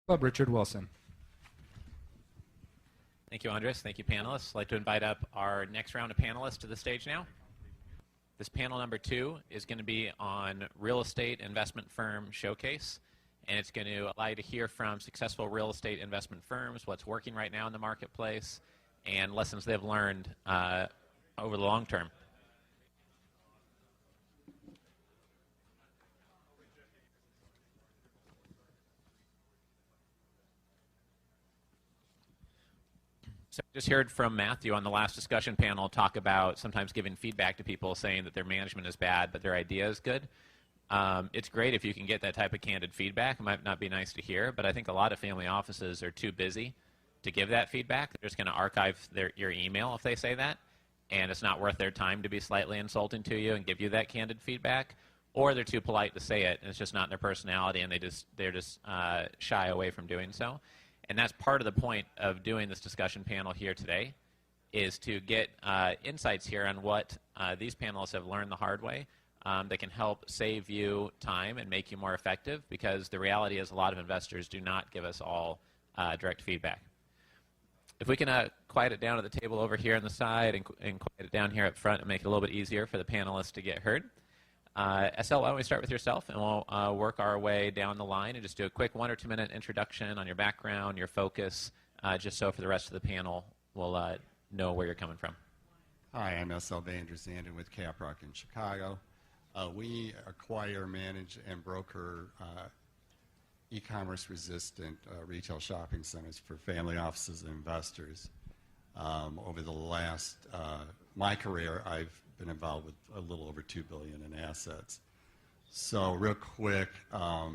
Club, Richard Wilson. Thank you, Andres. Thank you, panelists. I'd like to invite up our next round of panelists to the stage now. This panel number 2 is going to be on real estate investment firm showcase, and it's going to allow you to hear from successful real estate investment firms, what's working right now in the marketplace, and lessons they've learned over the long term. So I just heard from Matthew on the last discussion panel talk about sometimes giving feedback to people saying that their management is bad, but their idea is good. It's great if you can get that type of candid feedback. It might not be nice to hear, but I think a lot of family offices are too busy to give that feedback. They're just going to archive your email if they say that, and it's not worth their time to be slightly insulting to you and give you that candid feedback. Or they're too polite to say it, and it's just not in their personality, and they're just shy away from doing so. And that's part of the point of doing this discussion panel here today, is to get insights here on what these panelists have learned the hard way that can help save you time and make you more effective, because the reality is a lot of investors do not give us all direct feedback. If we can quiet it down at the table over here on the side and quiet it down here up front and make it a little bit easier for the panelists to get heard. SL, why don't we start with yourself, and we'll work our way down the line and just do a quick 1 or 2 minute introduction on your background, your focus, just so for the rest of the panel we'll know where you're coming from. Hi, I'm SL Vanderzanden with Caprock in Chicago. We acquire, manage, and broker e-commerce resistant retail shopping centers for family offices and investors. Over the last, my career, I've been involved with a little over $2 billion in assets. So real quick, I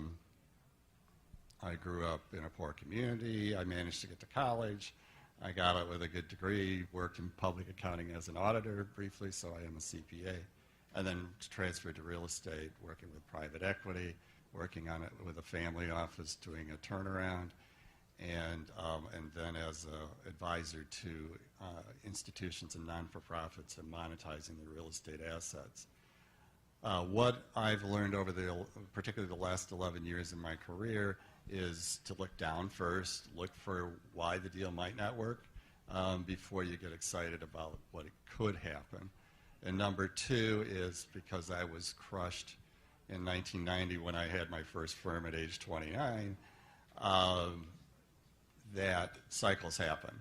grew up in a poor community. I managed to get to college. I got it with a good degree, worked in public accounting as an auditor briefly, so I am a CPA, and then transferred to real estate, working with private equity, working on it with a family office, doing a turnaround, and then as an advisor to institutions and non-for-profits and monetizing the real estate assets. What I've learned over particularly the last 11 years in my career is to look down first, look for why the deal might not work before you get excited about what it could happen. And number 2 is because I was crushed in 1990 when I had my first firm at age 29, that cycles happen.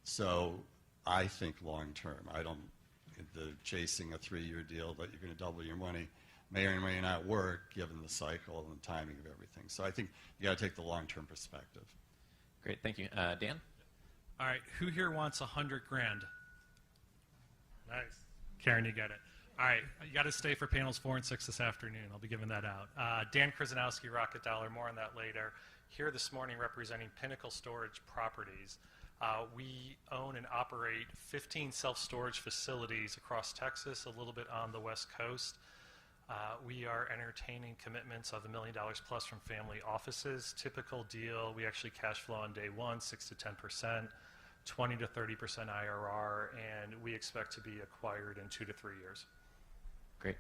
So I think long term. The chasing a 3-year deal that you're going to double your money may or may not work given the cycle and the timing of everything. So I think you got to take the long-term perspective. Great, thank you. Dan? All right, who here wants $100 grand? Nice. Karen, you get it. All right, you got to stay for panels 4 and 6 this afternoon. I'll be giving that out. Dan Krzyzanowski, Rocket Dollar, more on that later. Here this morning representing Pinnacle Storage Properties. We own and operate 15 self-storage facilities across Texas, a little bit on the West Coast. We are entertaining commitments of $1 million plus from family offices. Typical deal, we actually cash flow on day 1, 6 to 10%, 20 to 30% IRR, and we expect to be acquired in 2 to 3 years. Great.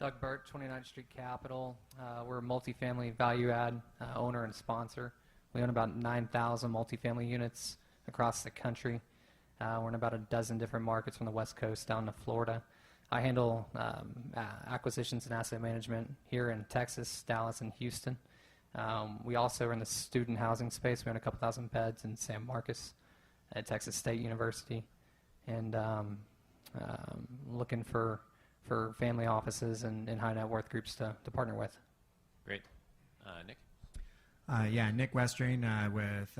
Doug Burt, 29th Street Capital. We're a multifamily value add owner and sponsor. We own about 9,000 multifamily units across the country. We're in about a dozen different markets from the West Coast down to Florida. I handle acquisitions and asset management here in Texas, Dallas, and Houston. We also are in the student housing space. We own a couple thousand beds in San Marcos at Texas State University. And looking for family offices and high net worth groups to partner with. Great. Nick? Nick Westring with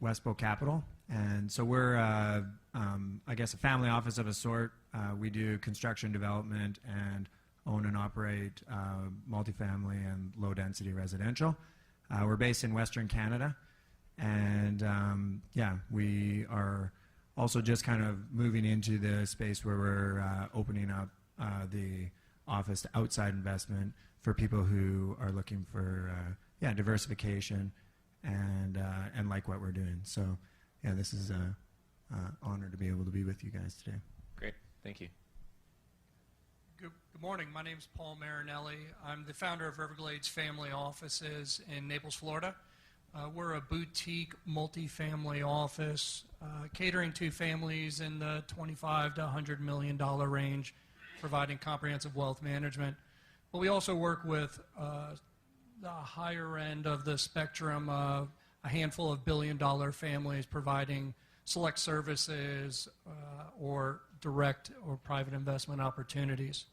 Westbow Capital. And so we're, I guess, a family office of a sort. We do construction development and own and operate multifamily and low-density residential. We're based in Western Canada. And, we are also just kind of moving into the space where we're opening up the office to outside investment for people who are looking for diversification and like what we're doing. So this is an honor to be able to be with you guys today. Great, thank you. Good morning. My name is Paul Marinelli. I'm the founder of Everglades Family Offices in Naples, Florida. We're a boutique multifamily office, catering to families in the $25 to $100 million range, providing comprehensive wealth management. But we also work with the higher end of the spectrum, a handful of billion-dollar families providing select services or direct or private investment opportunities.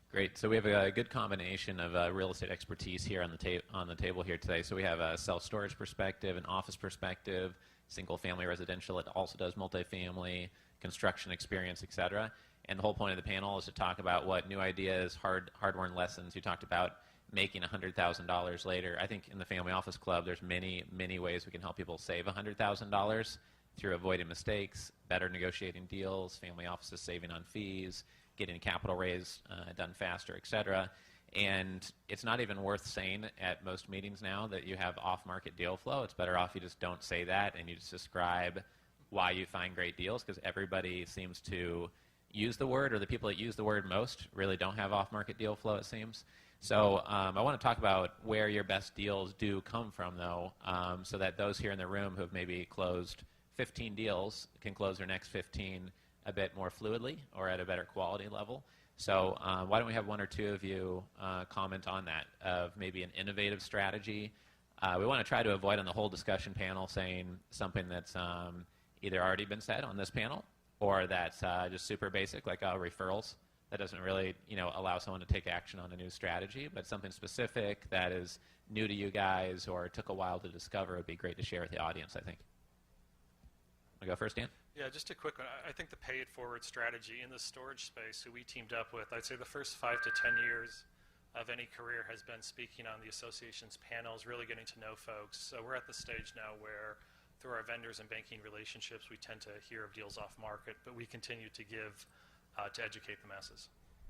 Great. So we have a good combination of real estate expertise here on the table here today. So we have a self-storage perspective, an office perspective, single-family residential. It also does multifamily, construction experience, et cetera. And the whole point of the panel is to talk about what new ideas, hard-won lessons. You talked about making $100,000 later. I think in the Family Office Club, there's many, many ways we can help people save $100,000 through avoiding mistakes, better negotiating deals, family offices saving on fees, getting a capital raise done faster, et cetera. And it's not even worth saying at most meetings now that you have off-market deal flow. It's better off you just don't say that and you just describe why you find great deals, because everybody seems to use the word, or the people that use the word most really don't have off-market deal flow, it seems. So I want to talk about where your best deals do come from, though, so that those here in the room who have maybe closed 15 deals can close their next 15 a bit more fluidly or at a better quality level. So why don't we have one or two of you comment on that, of maybe an innovative strategy. We want to try to avoid on the whole discussion panel saying something that's either already been said on this panel or that's just super basic, like referrals. That doesn't really, allow someone to take action on a new strategy, but something specific that is new to you guys or took a while to discover would be great to share with the audience, I think. Want to go first, Dan? Yeah, just a quick one. I think the pay it forward strategy in the storage space, who we teamed up with, I'd say the first 5 to 10 years of any career has been speaking on the association's panels, really getting to know folks. So we're at the stage now where through our vendors and banking relationships, we tend to hear of deals off market, but we continue to give to educate the masses.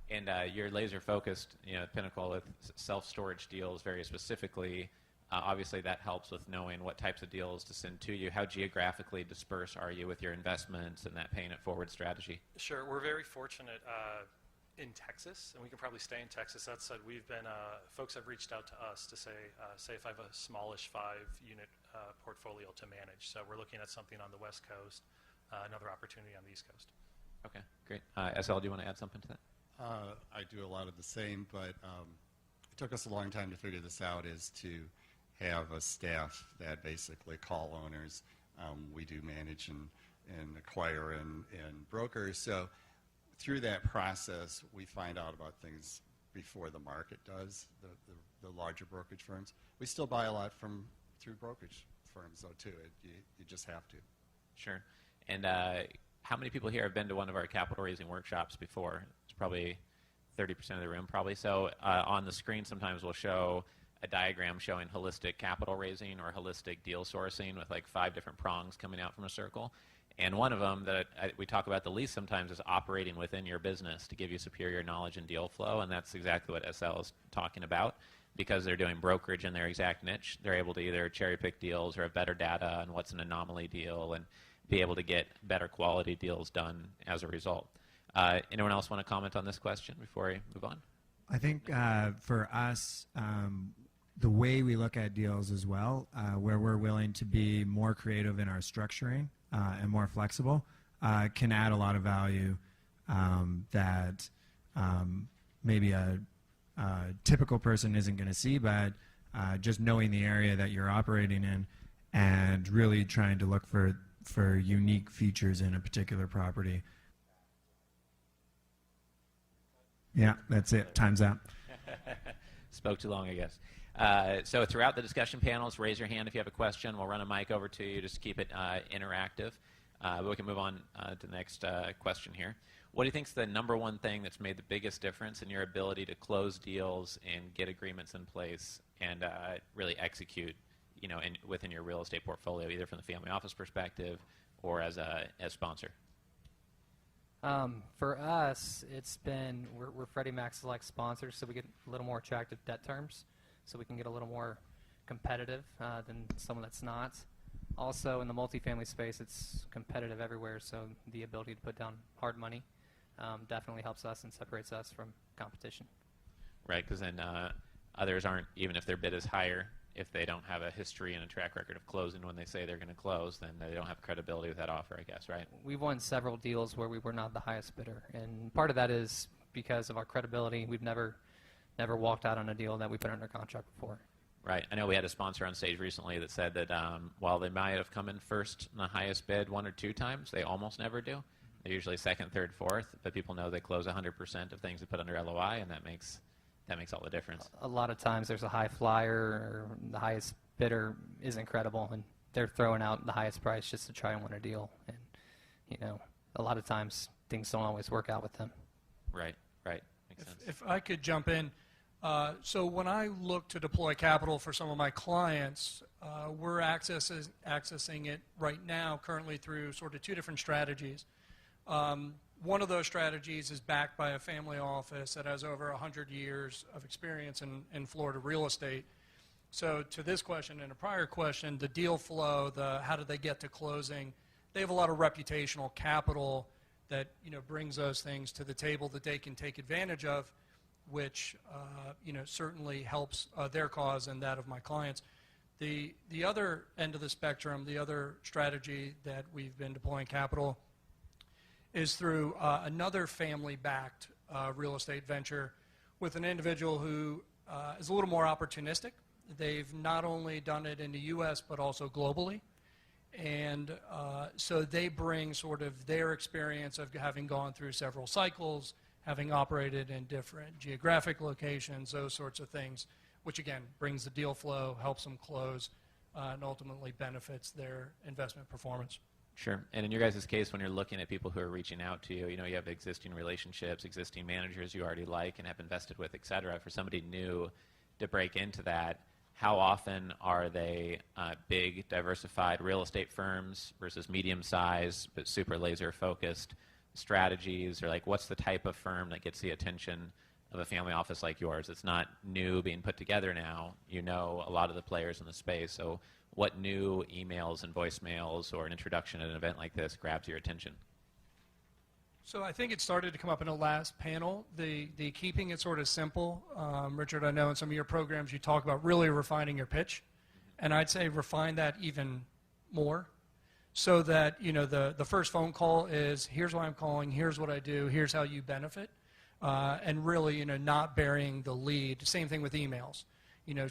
And you're laser focused, at Pinnacle with self-storage deals very specifically. Obviously, that helps with knowing what types of deals to send to you. How geographically dispersed are you with your investments and that paying it forward strategy? Sure. We're very fortunate in Texas, and we can probably stay in Texas. That said, we've been folks have reached out to us to say if I have a smallish 5-unit portfolio to manage. So we're looking at something on the West Coast, another opportunity on the East Coast. Okay, great. SL, do you want to add something to that? I do a lot of the same, but it took us a long time to figure this out, is to have a staff that basically call owners. We do manage and acquire and broker. So through that process, we find out about things before the market does, the larger brokerage firms. We still buy a lot through brokerage firms, though, too. You just have to. Sure. And how many people here have been to one of our capital raising workshops before? It's probably 30% of the room, probably. So on the screen sometimes we'll show a diagram showing holistic capital raising or holistic deal sourcing with like 5 different prongs coming out from a circle. And one of them that we talk about the least sometimes is operating within your business to give you superior knowledge and deal flow, and that's exactly what SL is talking about. Because they're doing brokerage in their exact niche, they're able to either cherry pick deals or have better data on what's an anomaly deal and be able to get better quality deals done as a result. Anyone else want to comment on this question before we move on? I think for us, the way we look at deals as well, where we're willing to be more creative in our structuring and more flexible, can add a lot of value that maybe a typical person isn't going to see, but just knowing the area that you're operating in and really trying to look for unique features in a particular property. Yeah, that's it. Time's out. Spoke too long, I guess. So throughout the discussion panels, raise your hand if you have a question. We'll run a mic over to you. Just keep it interactive. But we can move on to the next question here. What do you think is the number one thing that's made the biggest difference in your ability to close deals and get agreements in place and really execute, within your real estate portfolio, either from the family office perspective or as sponsor? For us, it's been we're Freddie Mac Select sponsors, so we get a little more attractive debt terms, so we can get a little more competitive than someone that's not. Also, in the multifamily space, it's competitive everywhere, so the ability to put down hard money definitely helps us and separates us from competition. Right, because then others aren't, even if their bid is higher, if they don't have a history and a track record of closing when they say they're going to close, then they don't have credibility with that offer, I guess, right? We've won several deals where we were not the highest bidder, and part of that is because of our credibility. We've never walked out on a deal that we put under contract before. Right. I know we had a sponsor on stage recently that said that while they might have come in first in the highest bid 1 or 2 times, they almost never do. They're usually second, third, fourth, but people know they close 100% of things they put under LOI, and that makes all the difference. A lot of times there's a high flyer, or the highest bidder isn't credible, and they're throwing out the highest price just to try and win a deal. And, a lot of times things don't always work out with them. Right. Makes sense. If I could jump in. So when I look to deploy capital for some of my clients, we're accessing it right now currently through sort of 2 different strategies. One of those strategies is backed by a family office that has over 100 years of experience in Florida real estate. So to this question and a prior question, the deal flow, how do they get to closing, they have a lot of reputational capital that brings those things to the table that they can take advantage of, which certainly helps their cause and that of my clients. The other end of the spectrum, the other strategy that we've been deploying capital is through another family-backed real estate venture with an individual who is a little more opportunistic. They've not only done it in the U.S. but also globally. And so they bring sort of their experience of having gone through several cycles, having operated in different geographic locations, those sorts of things, which again brings the deal flow, helps them close, and ultimately benefits their investment performance. Sure. And in your guys' case, when you're looking at people who are reaching out to you, you have existing relationships, existing managers you already like and have invested with, et cetera. For somebody new to break into that, how often are they big, diversified real estate firms versus medium-sized but super laser-focused strategies? Or what's the type of firm that gets the attention of a family office like yours? It's not new being put together now. You know a lot of the players in the space. So what new emails and voicemails or an introduction at an event like this grabs your attention? So I think it started to come up in the last panel, the keeping it sort of simple. Richard, I know in some of your programs you talk about really refining your pitch, and I'd say refine that even more so that the first phone call is, here's why I'm calling, here's what I do, here's how you benefit, and really not burying the lead. Same thing with emails.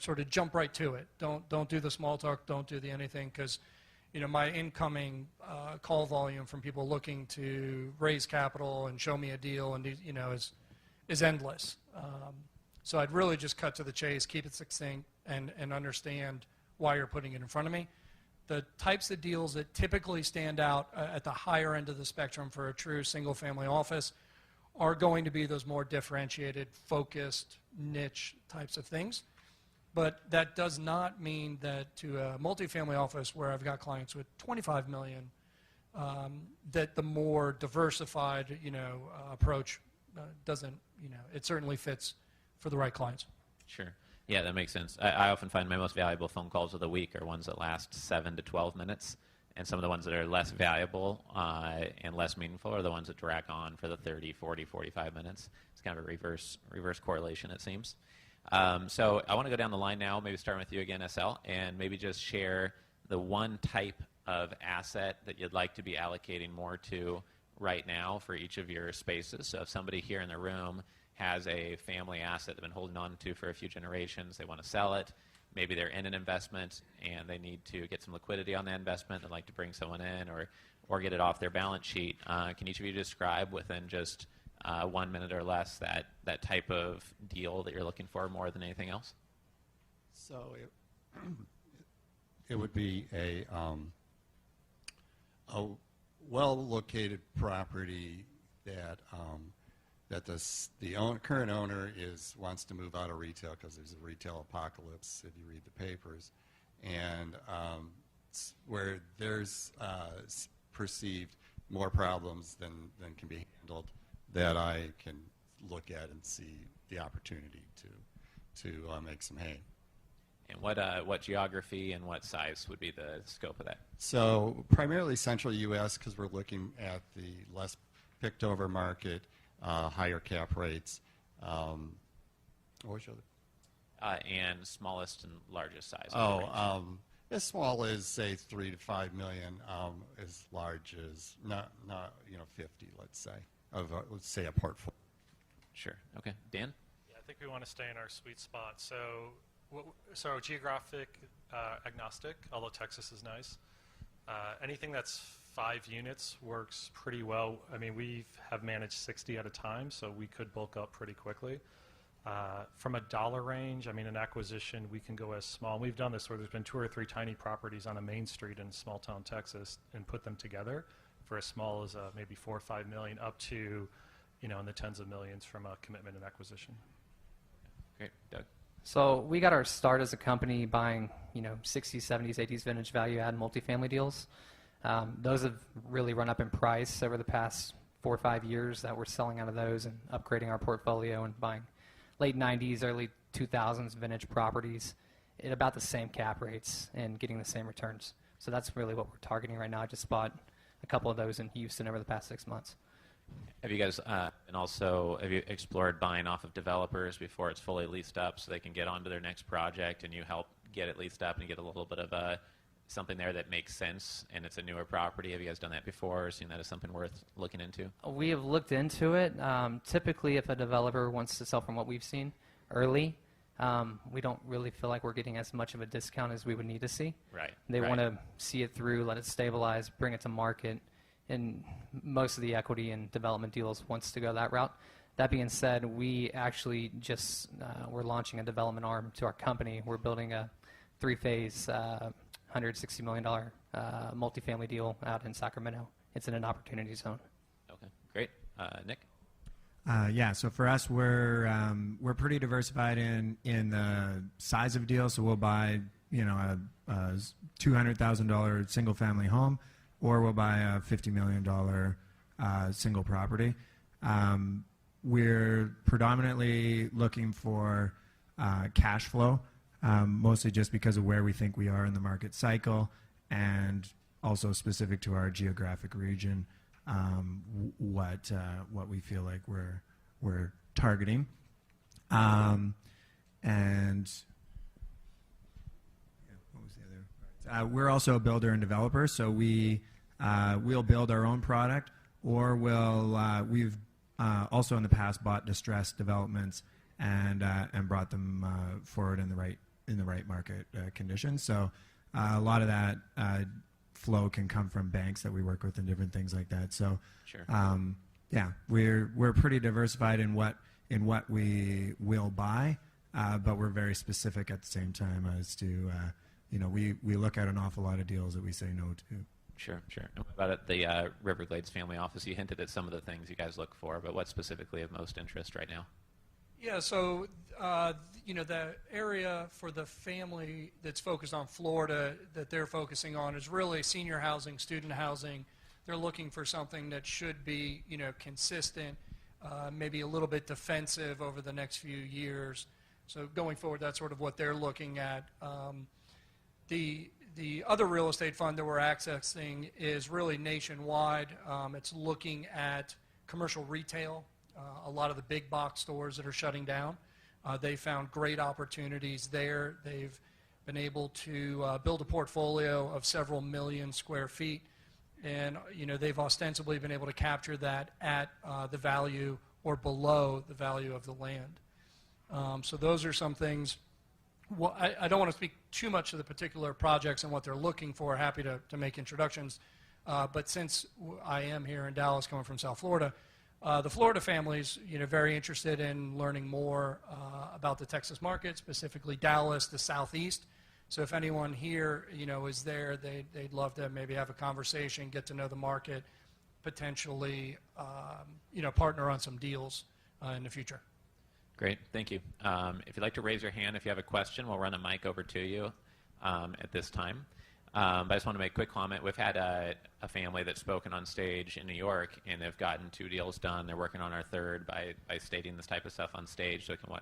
Sort of jump right to it. Don't do the small talk, don't do the anything, because my incoming call volume from people looking to raise capital and show me a deal and is endless. So I'd really just cut to the chase, keep it succinct, and understand why you're putting it in front of me. The types of deals that typically stand out at the higher end of the spectrum for a true single-family office are going to be those more differentiated, focused, niche types of things. But that does not mean that to a multifamily office where I've got clients with $25 million, that the more diversified, approach doesn't, it certainly fits for the right clients. Sure. Yeah, that makes sense. I often find my most valuable phone calls of the week are ones that last 7 to 12 minutes, and some of the ones that are less valuable and less meaningful are the ones that drag on for the 30, 40, 45 minutes. It's kind of a reverse correlation, it seems. So I want to go down the line now, maybe starting with you again, SL, and maybe just share the one type of asset that you'd like to be allocating more to right now for each of your spaces. So if somebody here in the room has a family asset they've been holding on to for a few generations, they want to sell it, maybe they're in an investment and they need to get some liquidity on that investment, they'd like to bring someone in or get it off their balance sheet. Can each of you describe within just 1 minute or less that type of deal that you're looking for more than anything else? So it would be a well-located property that the current owner wants to move out of retail because there's a retail apocalypse if you read the papers, and where there's perceived more problems than can be handled, that I can look at and see the opportunity to make some hay. And what geography and what size would be the scope of that? So primarily central U.S. because we're looking at the less picked over market, higher cap rates. What was your other? and smallest and largest size. As small as say 3 to 5 million, as large as not 50, let's say, of let's say a portfolio. Sure. Okay. Dan? Yeah, I think we want to stay in our sweet spot. So geographic agnostic, although Texas is nice. Anything that's 5 units works pretty well. I mean, we have managed 60 at a time, so we could bulk up pretty quickly. From a dollar range, I mean, an acquisition, we can go as small. And we've done this where there's been 2 or 3 tiny properties on a main street in small town Texas and put them together for as small as maybe 4 or 5 million up to, in the tens of millions from a commitment and acquisition. Great. Doug? So we got our start as a company buying, 60s, 70s, 80s vintage value-add multifamily deals. Those have really run up in price over the past 4 or 5 years that we're selling out of those and upgrading our portfolio and buying late 90s, early 2000s vintage properties at about the same cap rates and getting the same returns. So that's really what we're targeting right now. I just bought a couple of those in Houston over the past 6 months. Have you guys, and also, have you explored buying off of developers before it's fully leased up so they can get onto their next project and you help get it leased up and get a little bit of something there that makes sense and it's a newer property? Have you guys done that before or seen that as something worth looking into? We have looked into it. Typically, if a developer wants to sell from what we've seen early, we don't really feel like we're getting as much of a discount as we would need to see. Right. They want to see it through, let it stabilize, bring it to market, and most of the equity and development deals wants to go that route. That being said, we actually just we're launching a development arm to our company. We're building a 3-phase, $160 million multifamily deal out in Sacramento. It's in an opportunity zone. Okay, great. Nick? Yeah, so for us, we're pretty diversified in the size of deal. So we'll buy, a $200,000 single family home, or we'll buy a $50 million single property. We're predominantly looking for cash flow, mostly just because of where we think we are in the market cycle, and also specific to our geographic region, what we feel like we're targeting, and what was the other? We're also a builder and developer, so we'll build our own product, or we've also in the past bought distressed developments and brought them forward in the right market conditions. So a lot of that flow can come from banks that we work with and different things like that. So Sure. Yeah, we're pretty diversified in what we will buy, but we're very specific at the same time as to we look at an awful lot of deals that we say no to. Sure. And what about at the Riverglades family office? You hinted at some of the things you guys look for, but what specifically of most interest right now? Yeah, so the area for the family that's focused on Florida that they're focusing on is really senior housing, student housing. They're looking for something that should be consistent, maybe a little bit defensive over the next few years. So going forward, that's sort of what they're looking at. The other real estate fund that we're accessing is really nationwide. It's looking at commercial retail. A lot of the big box stores that are shutting down. They found great opportunities there. They've been able to build a portfolio of several million square feet, and they've ostensibly been able to capture that at the value or below the value of the land. So those are some things. Well, I don't want to speak too much to the particular projects and what they're looking for. Happy to make introductions, but since I am here in Dallas, coming from South Florida. The Florida families, very interested in learning more about the Texas market, specifically Dallas, the Southeast. So if anyone here, is there, they'd love to maybe have a conversation, get to know the market, potentially, partner on some deals in the future. Great, thank you. If you'd like to raise your hand if you have a question, we'll run a mic over to you at this time. But I just want to make a quick comment. We've had a family that's spoken on stage in New York, and they've gotten 2 deals done. They're working on our third by stating this type of stuff on stage, so it can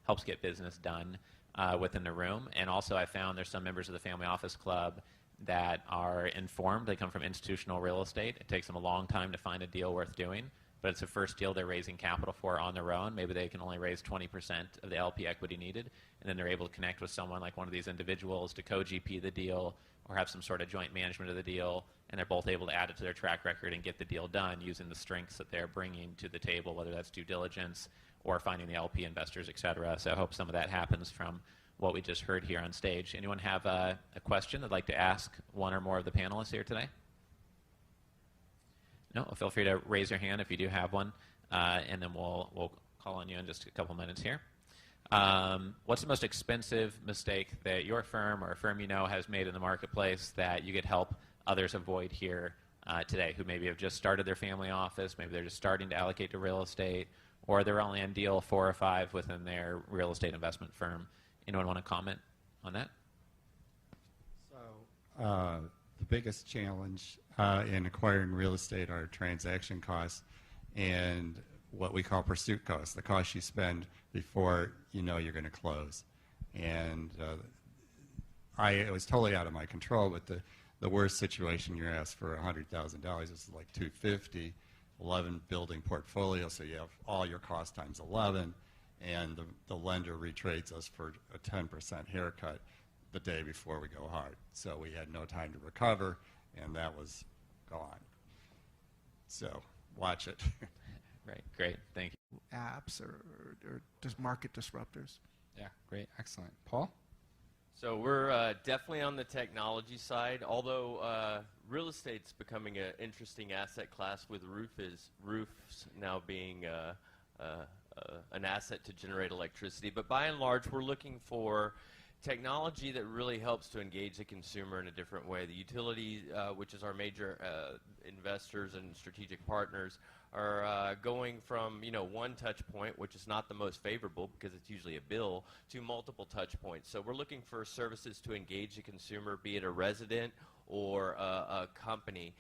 helps get business done within the room. And also, I found there's some members of the Family Office Club that are informed. They come from institutional real estate. It takes them a long time to find a deal worth doing. but it's the first deal they're raising capital for on their own. Maybe they can only raise 20% of the LP equity needed, and then they're able to connect with someone like one of these individuals to co-GP the deal or have some sort of joint management of the deal, and they're both able to add it to their track record and get the deal done using the strengths that they're bringing to the table, whether that's due diligence or finding the LP investors, et cetera. So I hope some of that happens from what we just heard here on stage. Anyone have a question they'd like to ask one or more of the panelists here today? No? Well, feel free to raise your hand if you do have one, and then we'll call on you in just a couple minutes here. What's the most expensive mistake that your firm or a firm you know has made in the marketplace that you could help others avoid here today, who maybe have just started their family office, maybe they're just starting to allocate to real estate, or they're only on deal 4 or 5 within their real estate investment firm? Anyone want to comment on that? So the biggest challenge in acquiring real estate are transaction costs and what we call pursuit costs, the cost you spend before you know you're going to close. And it was totally out of my control, but the worst situation, you're asked for $100,000, is like $250,000, 11 building portfolio, so you have all your cost times 11, and the lender retrades us for a 10% haircut the day before we go hard. So we had no time to recover, and that was gone. So watch it. Right, great, thank you. Apps or just market disruptors. Yeah, great, excellent. Paul? So we're definitely on the technology side, although real estate's becoming an interesting asset class with roofs now being an asset to generate electricity. But by and large, we're looking for technology that really helps to engage the consumer in a different way. The utility, which is our major investors and strategic partners, are going from one touch point, which is not the most favorable because it's usually a bill, to multiple touch points. So we're looking for services to engage the consumer, be it a resident or a company.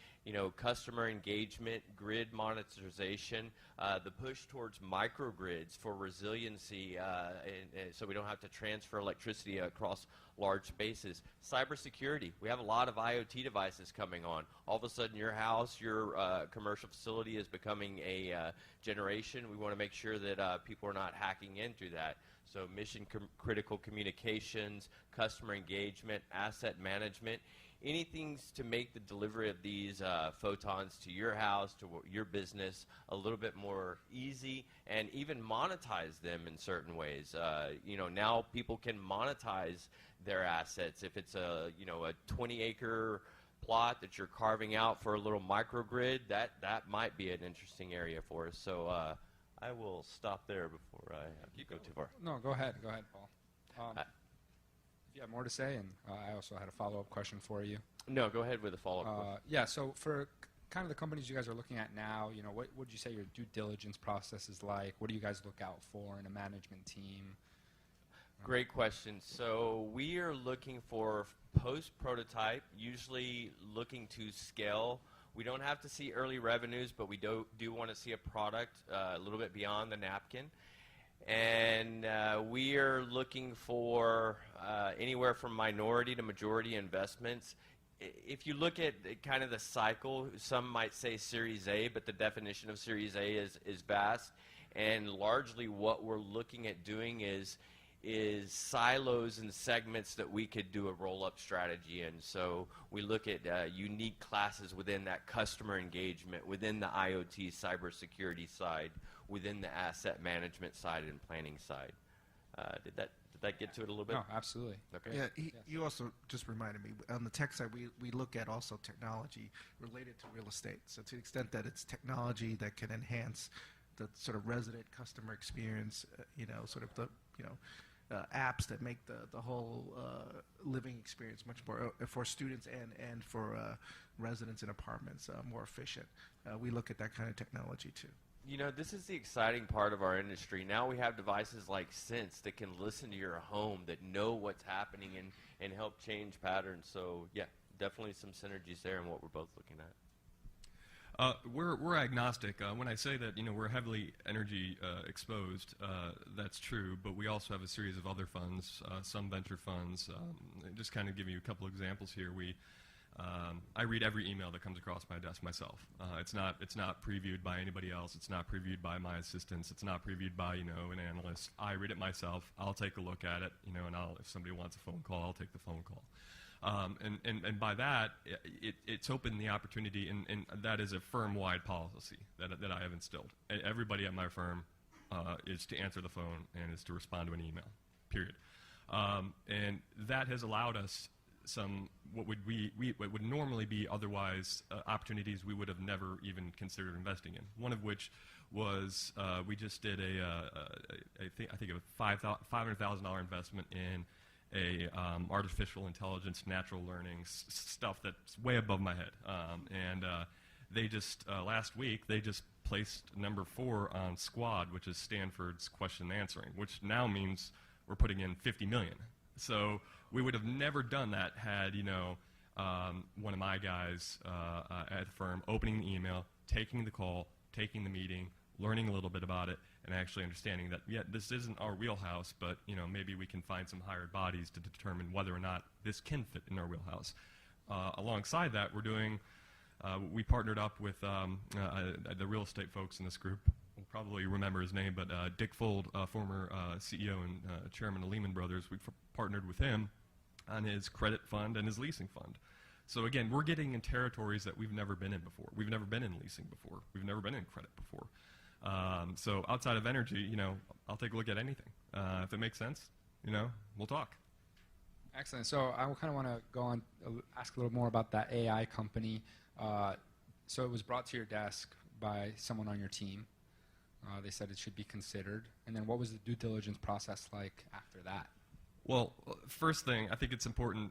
Customer engagement, grid monetization, the push towards microgrids for resiliency, and so we don't have to transfer electricity across large spaces. Cybersecurity. We have a lot of IoT devices coming on. All of a sudden, your house, your commercial facility is becoming a generation. We want to make sure that people are not hacking in through that. So mission-critical communications, customer engagement, asset management, anything to make the delivery of these photons to your house, to your business, a little bit more easy, and even monetize them in certain ways. Now people can monetize their assets. If it's a 20-acre plot that you're carving out for a little microgrid, that might be an interesting area for us. So I will stop there before I go too far. No, go ahead, Paul. If you have more to say, and I also had a follow-up question for you. No, go ahead with a follow-up question. Yeah, so for kind of the companies you guys are looking at now, what would you say your due diligence process is like? What do you guys look out for in a management team? Great question. So we are looking for post-prototype, usually looking to scale. We don't have to see early revenues, but we do want to see a product a little bit beyond the napkin. And we are looking for anywhere from minority to majority investments. If you look at kind of the cycle, some might say Series A, but the definition of Series A is vast. And largely what we're looking at doing is silos and segments that we could do a roll-up strategy in. So we look at unique classes within that customer engagement, within the IoT cybersecurity side, within the asset management side and planning side. Did that get to it a little bit? No, absolutely. Okay. Yeah, Yes. you also just reminded me, on the tech side, we look at also technology related to real estate. So to the extent that it's technology that can enhance the sort of resident customer experience, sort of the, apps that make the whole living experience much more, for students and for residents in apartments, more efficient. We look at that kind of technology too. This is the exciting part of our industry. Now we have devices like Sense that can listen to your home, that know what's happening and help change patterns. So, yeah, definitely some synergies there in what we're both looking at. We're agnostic. When I say that we're heavily energy exposed, that's true. But we also have a series of other funds, some venture funds. Just kind of give you a couple examples here. We I read every email that comes across my desk myself. It's not previewed by anybody else. It's not previewed by my assistants. It's not previewed by an analyst. I read it myself. I'll take a look at it, and if somebody wants a phone call, I'll take the phone call. And by that, it's opened the opportunity, and that is a firm-wide policy that I have instilled. Everybody at my firm is to answer the phone and is to respond to an email, period. And that has allowed us some what would normally be otherwise opportunities we would have never even considered investing in. One of which was we just did I think a $500,000 investment in a artificial intelligence, natural learning stuff that's way above my head. And they just last week they just placed number 4 on Squad, which is Stanford's question answering, which now means we're putting in $50 million. So we would have never done that had one of my guys at the firm opening the email, taking the call, taking the meeting, learning a little bit about it, and actually understanding that, yeah, this isn't our wheelhouse, but maybe we can find some hired bodies to determine whether or not this can fit in our wheelhouse. Alongside that, we're doing, we partnered up with the real estate folks in this group. You'll probably remember his name, but Dick Fold, former CEO and chairman of Lehman Brothers, we partnered with him on his credit fund and his leasing fund. So again, we're getting in territories that we've never been in before. We've never been in leasing before. We've never been in credit before. So outside of energy, I'll take a look at anything. If it makes sense, we'll talk. Excellent. So I kind of want to go on, ask a little more about that AI company. So it was brought to your desk by someone on your team. They said it should be considered. And then what was the due diligence process like after that? Well, first thing, I think it's important.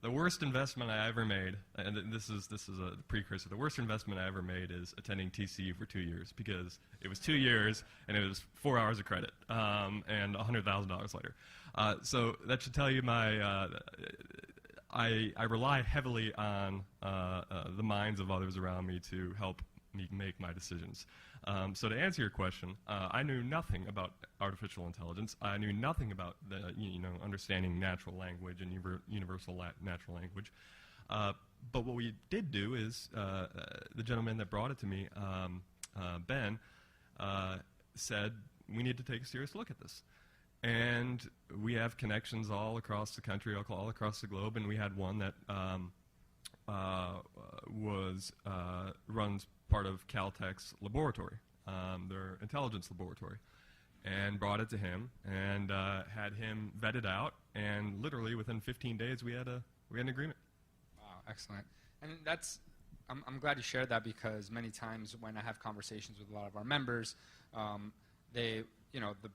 The worst investment I ever made, and this is a precursor, the worst investment I ever made is attending TCU for 2 years, because it was 2 years and it was 4 hours of credit and $100,000 later. So that should tell you I rely heavily on the minds of others around me to help me make my decisions. So to answer your question, I knew nothing about artificial intelligence. I knew nothing about understanding natural language and universal natural language. But what we did do is the gentleman that brought it to me, Ben, said we need to take a serious look at this. And we have connections all across the country, all across the globe, and we had one that runs part of Caltech's laboratory, their intelligence laboratory, and brought it to him and had him vet it out, and literally within 15 days we had an agreement. Wow, excellent. And I'm glad you shared that, because many times when I have conversations with a lot of our members, the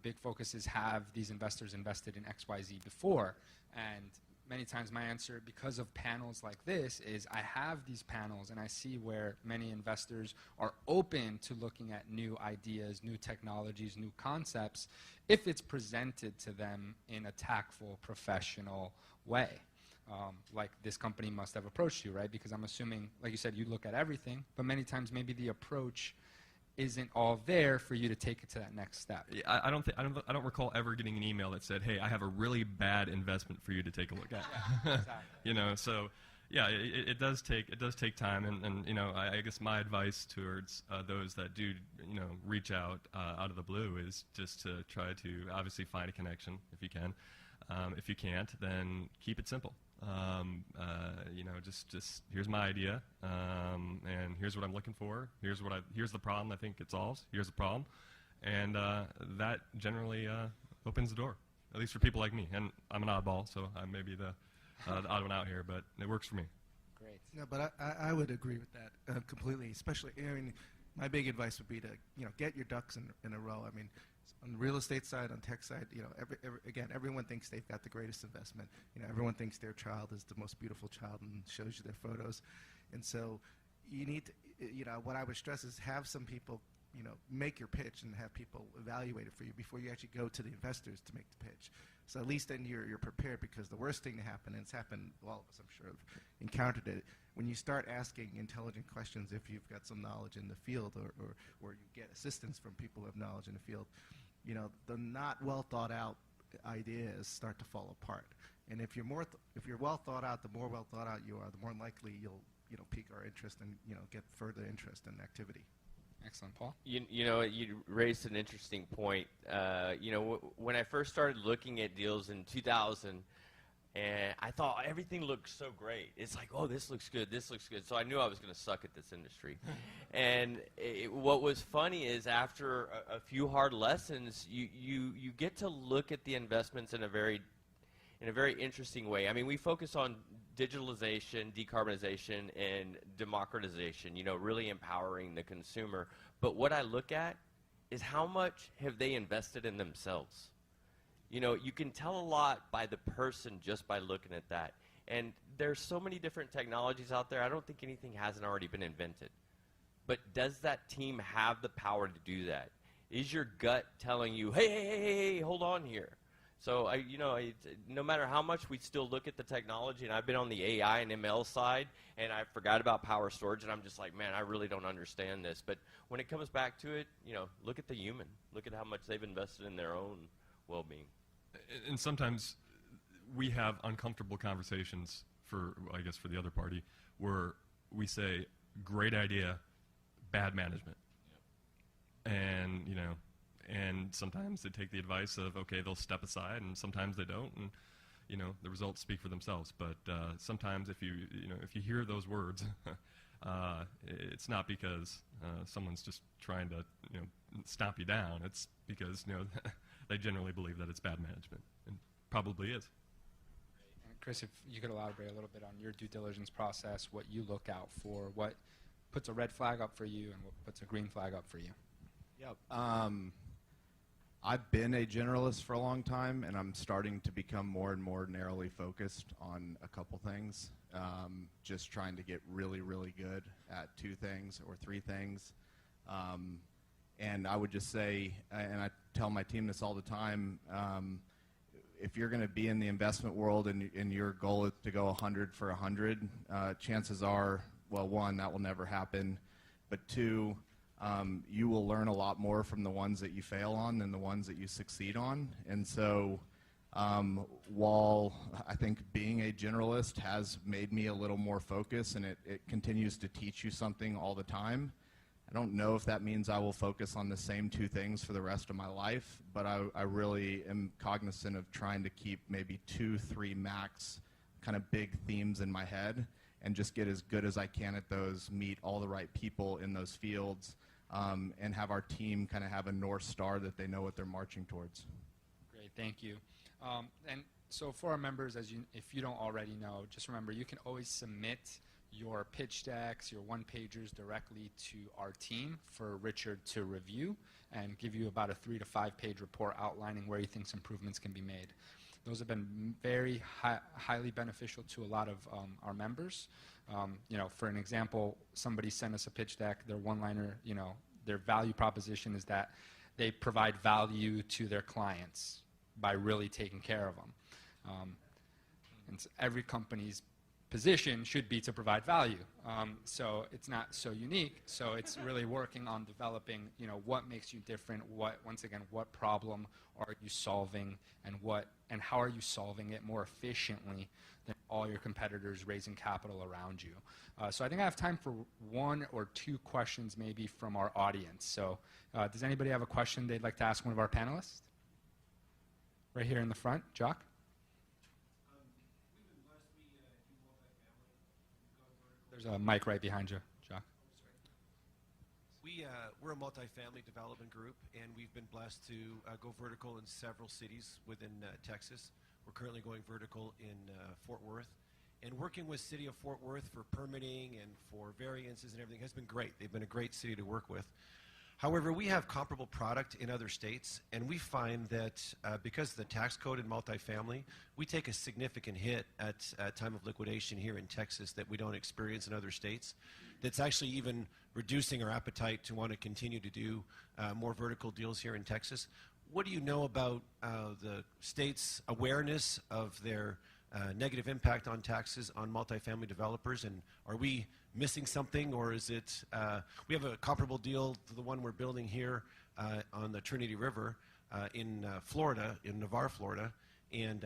big focus is, have these investors invested in XYZ before? And many times my answer, because of panels like this, is I have these panels and I see where many investors are open to looking at new ideas, new technologies, new concepts, if it's presented to them in a tactful, professional way. Like this company must have approached you, right? Because I'm assuming, like you said, you look at everything, but many times maybe the approach isn't all there for you to take it to that next step. I don't recall ever getting an email that said, "Hey, I have a really bad investment for you to take a look at." Yeah, exactly. So yeah, it does take time, and I guess my advice towards those that do reach out of the blue is just to try to obviously find a connection if you can. If you can't, then keep it simple. Just here's my idea, and here's what I'm looking for. Here's the problem I think it solves. Here's the problem, and that generally opens the door, at least for people like me. And I'm an oddball, so I may be the odd one out here, but it works for me. Great. No, but I would agree with that completely. Especially, my big advice would be to get your ducks in a row. On the real estate side, on tech side, everyone thinks they've got the greatest investment. Everyone thinks their child is the most beautiful child and shows you their photos. And so you need to, what I would stress is have some people, make your pitch and have people evaluate it for you before you actually go to the investors to make the pitch. So at least then you're prepared, because the worst thing to happen, and it's happened, all of us I'm sure have encountered it, when you start asking intelligent questions, if you've got some knowledge in the field or you get assistance from people who have knowledge in the field, the not well thought out ideas start to fall apart. And if you're if you're well thought out, the more well thought out you are, the more likely you'll pique our interest and get further interest in activity. Excellent, Paul. You raised an interesting point. When I first started looking at deals in 2000, and I thought everything looked so great. It's like, oh, this looks good, this looks good. So I knew I was going to suck at this industry. And what was funny is after a few hard lessons, you get to look at the investments in a very interesting way. I mean, we focus on digitalization, decarbonization, and democratization, really empowering the consumer. But what I look at is how much have they invested in themselves? You can tell a lot by the person just by looking at that. And there's so many different technologies out there. I don't think anything hasn't already been invented. But does that team have the power to do that? Is your gut telling you, hey, hold on here? So, no matter how much we still look at the technology, and I've been on the AI and ML side, and I forgot about power storage, and I'm just like, man, I really don't understand this. But when it comes back to it, look at the human. Look at how much they've invested in their own well-being. And sometimes we have uncomfortable conversations for the other party where we say, great idea, bad management. Yep. And sometimes they take the advice of, okay, they'll step aside, and sometimes they don't, and the results speak for themselves. But sometimes if you hear those words, it's not because someone's just trying to stomp you down. It's because they generally believe that it's bad management, and probably is. And Chris, if you could elaborate a little bit on your due diligence process, what you look out for, what puts a red flag up for you, and what puts a green flag up for you. Yep. I've been a generalist for a long time, and I'm starting to become more and more narrowly focused on a couple things. Just trying to get really, really good at 2 things or 3 things. And I would just say, and I tell my team this all the time, if you're going to be in the investment world and your goal is to go 100 for 100, chances are, well, 1, that will never happen, but 2, you will learn a lot more from the ones that you fail on than the ones that you succeed on. And so while I think being a generalist has made me a little more focused, and it continues to teach you something all the time, I don't know if that means I will focus on the same 2 things for the rest of my life, but I really am cognizant of trying to keep maybe 2, 3 max kind of big themes in my head and just get as good as I can at those, meet all the right people in those fields, and have our team kind of have a North Star that they know what they're marching towards. Great, thank you. And so for our members, if you don't already know, just remember you can always submit your pitch decks, your one-pagers directly to our team for Richard to review and give you about a 3 to 5 page report outlining where he thinks improvements can be made. Those have been very highly beneficial to a lot of our members. For an example, somebody sent us a pitch deck, their one-liner, their value proposition is that they provide value to their clients by really taking care of them. And so every company's position should be to provide value. So it's not so unique. So it's really working on developing, what makes you different, what problem are you solving, and how are you solving it more efficiently than all your competitors raising capital around you. So I think I have time for 1 or 2 questions maybe from our audience. So does anybody have a question they'd like to ask one of our panelists? Right here in the front, Jock. There's a mic right behind you, Jock. We're a multifamily development group, and we've been blessed to go vertical in several cities within Texas. We're currently going vertical in Fort Worth. And working with City of Fort Worth for permitting and for variances and everything has been great. They've been a great city to work with. However, we have comparable product in other states, and we find that because of the tax code in multifamily, we take a significant hit at time of liquidation here in Texas that we don't experience in other states. That's actually even reducing our appetite to want to continue to do more vertical deals here in Texas. What do you know about the state's awareness of their negative impact on taxes on multifamily developers, and are we missing something, or is it we have a comparable deal to the one we're building here on the Trinity River, in Florida, in Navarre, Florida, and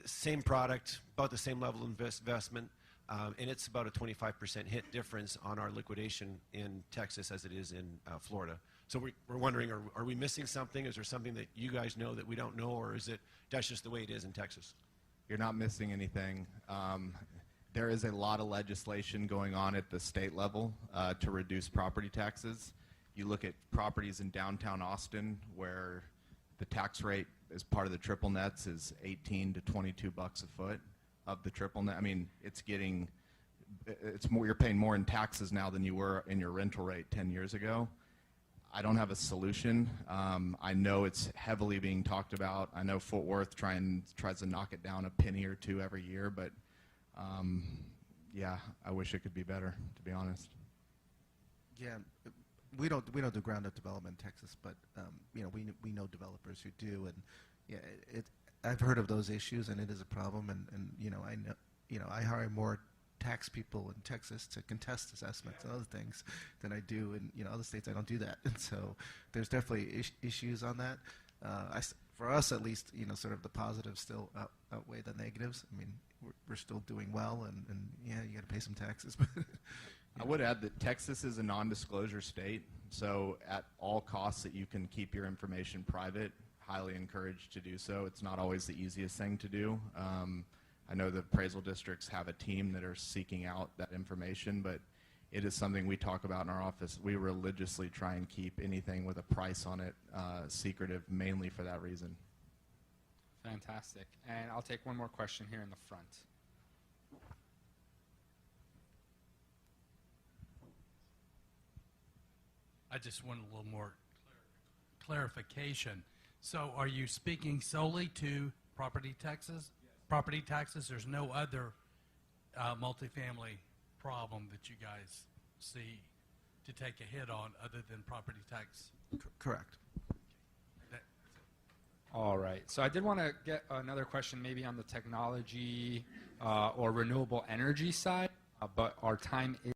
same product, about the same level of investment, and it's about a 25% hit difference on our liquidation in Texas as it is in Florida. So we're wondering, are we missing something? Is there something that you guys know that we don't know, or is it that's just the way it is in Texas? You're not missing anything. There is a lot of legislation going on at the state level to reduce property taxes. You look at properties in downtown Austin where the tax rate as part of the triple nets is 18 to 22 bucks a foot of the triple net. I mean, it's more, you're paying more in taxes now than you were in your rental rate 10 years ago. I don't have a solution. I know it's heavily being talked about. I know Fort Worth tries to knock it down a penny or two every year, but yeah, I wish it could be better, to be honest. Yeah, we don't do ground up development in Texas, but you know, we know developers who do, and yeah, I've heard of those issues, and it is a problem, and you know, I hire more tax people in Texas to contest assessments and other things than I do in, you know, other states. I don't do that, and so there's definitely issues on that. For us, at least, you know, sort of the positives still outweigh the negatives. I mean, we're still doing well, and yeah, you got to pay some taxes. But I would add that Texas is a non-disclosure state, so at all costs that you can keep your information private, highly encouraged to do so. It's not always the easiest thing to do. I know the appraisal districts have a team that are seeking out that information, but it is something we talk about in our office. We religiously try and keep anything with a price on it secretive, mainly for that reason. Fantastic. And I'll take one more question here in the front. I just want a little more clarification. So are you speaking solely to property taxes? Yes. Property taxes, there's no other multifamily problem that you guys see to take a hit on other than property tax? Correct. All right. So I did want to get another question maybe on the technology or renewable energy side, but our time is